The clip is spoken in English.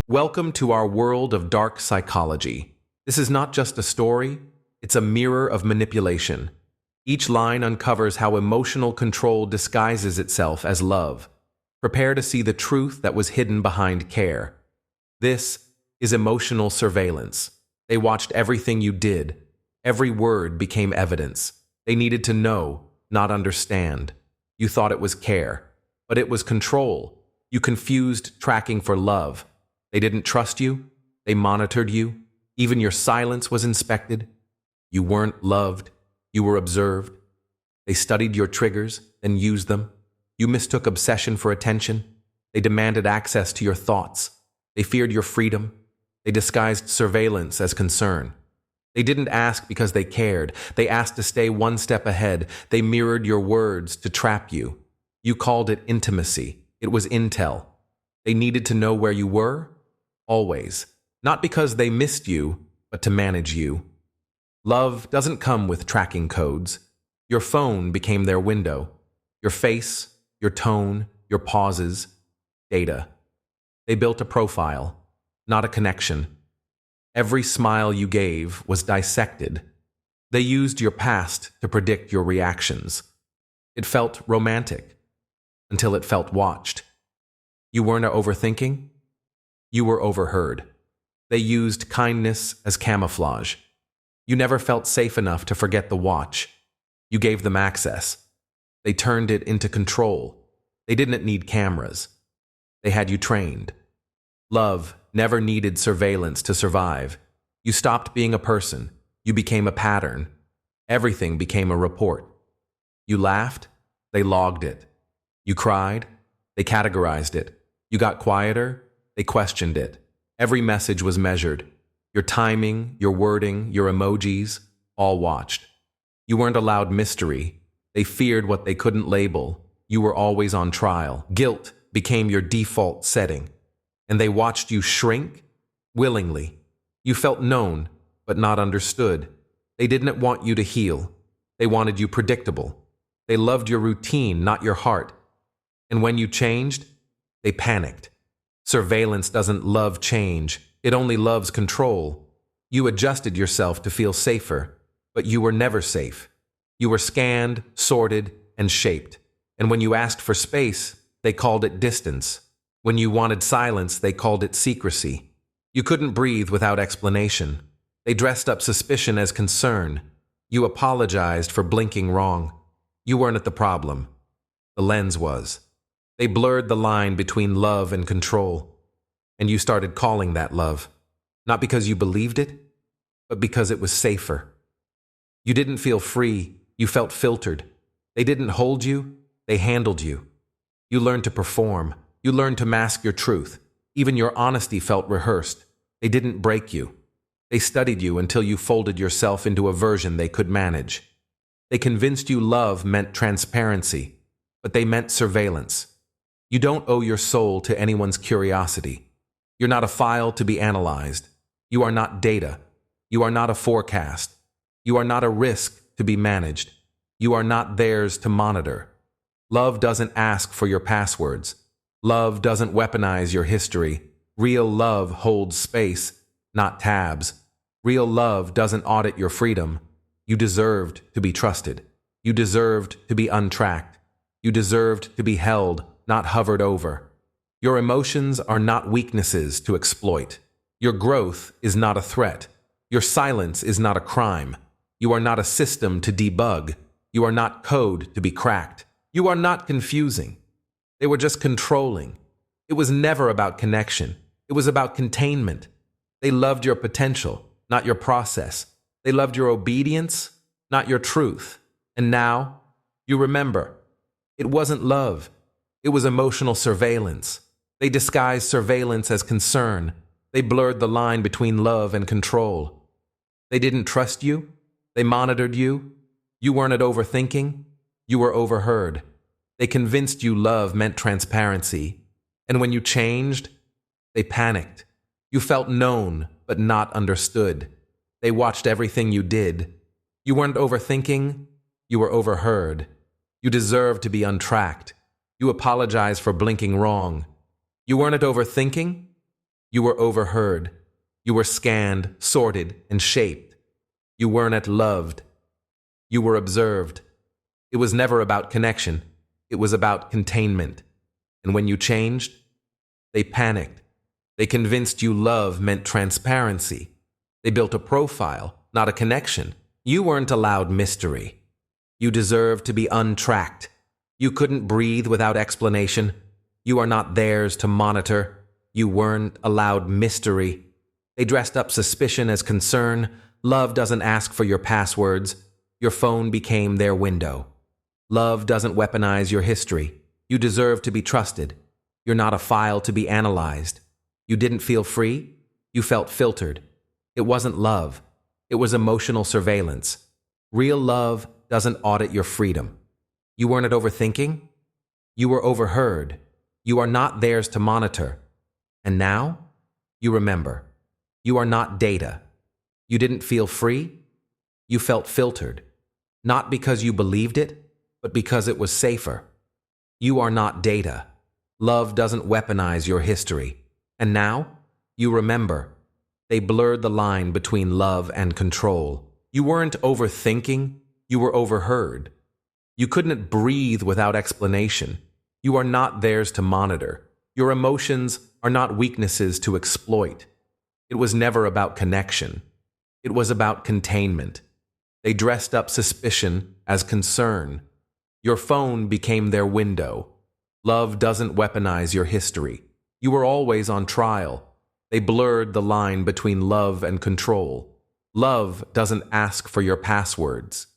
Welcome to our world of dark psychology. This is not just a story, it's a mirror of manipulation. Each line uncovers how emotional control disguises itself as love. Prepare to see the truth that was hidden behind care. This is emotional surveillance. They watched everything you did. Every word became evidence. They needed to know, not understand. You thought it was care, but it was control. You confused tracking for love. They didn't trust you. They monitored you. Even your silence was inspected. You weren't loved. You were observed. They studied your triggers, then used them. You mistook obsession for attention. They demanded access to your thoughts. They feared your freedom. They disguised surveillance as concern. They didn't ask because they cared. They asked to stay one step ahead. They mirrored your words to trap you. You called it intimacy. It was intel. They needed to know where you were, always. Not because they missed you, but to manage you. Love doesn't come with tracking codes. Your phone became their window. Your face, your tone, your pauses, data. They built a profile, not a connection. Every smile you gave was dissected. They used your past to predict your reactions. It felt romantic, until it felt watched. You weren't overthinking. You were overheard. They used kindness as camouflage. You never felt safe enough to forget the watch. You gave them access. They turned it into control. They didn't need cameras. They had you trained. Love never needed surveillance to survive. You stopped being a person. You became a pattern. Everything became a report. You laughed. They logged it. You cried. They categorized it. You got quieter. They questioned it. Every message was measured. Your timing, your wording, your emojis, all watched. You weren't allowed mystery. They feared what they couldn't label. You were always on trial. Guilt became your default setting. And they watched you shrink willingly. You felt known, but not understood. They didn't want you to heal. They wanted you predictable. They loved your routine, not your heart. And when you changed, they panicked. Surveillance doesn't love change. It only loves control. You adjusted yourself to feel safer, but you were never safe. You were scanned, sorted, and shaped. And when you asked for space, they called it distance. When you wanted silence, they called it secrecy. You couldn't breathe without explanation. They dressed up suspicion as concern. You apologized for blinking wrong. You weren't at the problem. The lens was. They blurred the line between love and control. And you started calling that love. Not because you believed it, but because it was safer. You didn't feel free. You felt filtered. They didn't hold you. They handled you. You learned to perform. You learned to mask your truth. Even your honesty felt rehearsed. They didn't break you. They studied you until you folded yourself into a version they could manage. They convinced you love meant transparency, but they meant surveillance. You don't owe your soul to anyone's curiosity. You're not a file to be analyzed. You are not data. You are not a forecast. You are not a risk to be managed. You are not theirs to monitor. Love doesn't ask for your passwords. Love doesn't weaponize your history. Real love holds space, not tabs. Real love doesn't audit your freedom. You deserved to be trusted. You deserved to be untracked. You deserved to be held, not hovered over. Your emotions are not weaknesses to exploit. Your growth is not a threat. Your silence is not a crime. You are not a system to debug. You are not code to be cracked. You are not confusing. They were just controlling. It was never about connection. It was about containment. They loved your potential, not your process. They loved your obedience, not your truth. And now, you remember, it wasn't love. It was emotional surveillance. They disguised surveillance as concern. They blurred the line between love and control. They didn't trust you. They monitored you. You weren't at overthinking. You were overheard. They convinced you love meant transparency. And when you changed, they panicked. You felt known, but not understood. They watched everything you did. You weren't overthinking. You were overheard. You deserved to be untracked. You apologized for blinking wrong. You weren't overthinking. You were overheard. You were scanned, sorted, and shaped. You weren't loved. You were observed. It was never about connection. It was about containment. And when you changed, they panicked. They convinced you love meant transparency. They built a profile, not a connection. You weren't allowed mystery. You deserved to be untracked. You couldn't breathe without explanation. You are not theirs to monitor. You weren't allowed mystery. They dressed up suspicion as concern. Love doesn't ask for your passwords. Your phone became their window. Love doesn't weaponize your history. You deserve to be trusted. You're not a file to be analyzed. You didn't feel free. You felt filtered. It wasn't love. It was emotional surveillance. Real love doesn't audit your freedom. You weren't overthinking. You were overheard. You are not theirs to monitor. And now, you remember. You are not data. You didn't feel free. You felt filtered. Not because you believed it, but because it was safer. You are not data. Love doesn't weaponize your history. And now, you remember. They blurred the line between love and control. You weren't overthinking. You were overheard. You couldn't breathe without explanation. You are not theirs to monitor. Your emotions are not weaknesses to exploit. It was never about connection. It was about containment. They dressed up suspicion as concern. Your phone became their window. Love doesn't weaponize your history. You were always on trial. They blurred the line between love and control. Love doesn't ask for your passwords.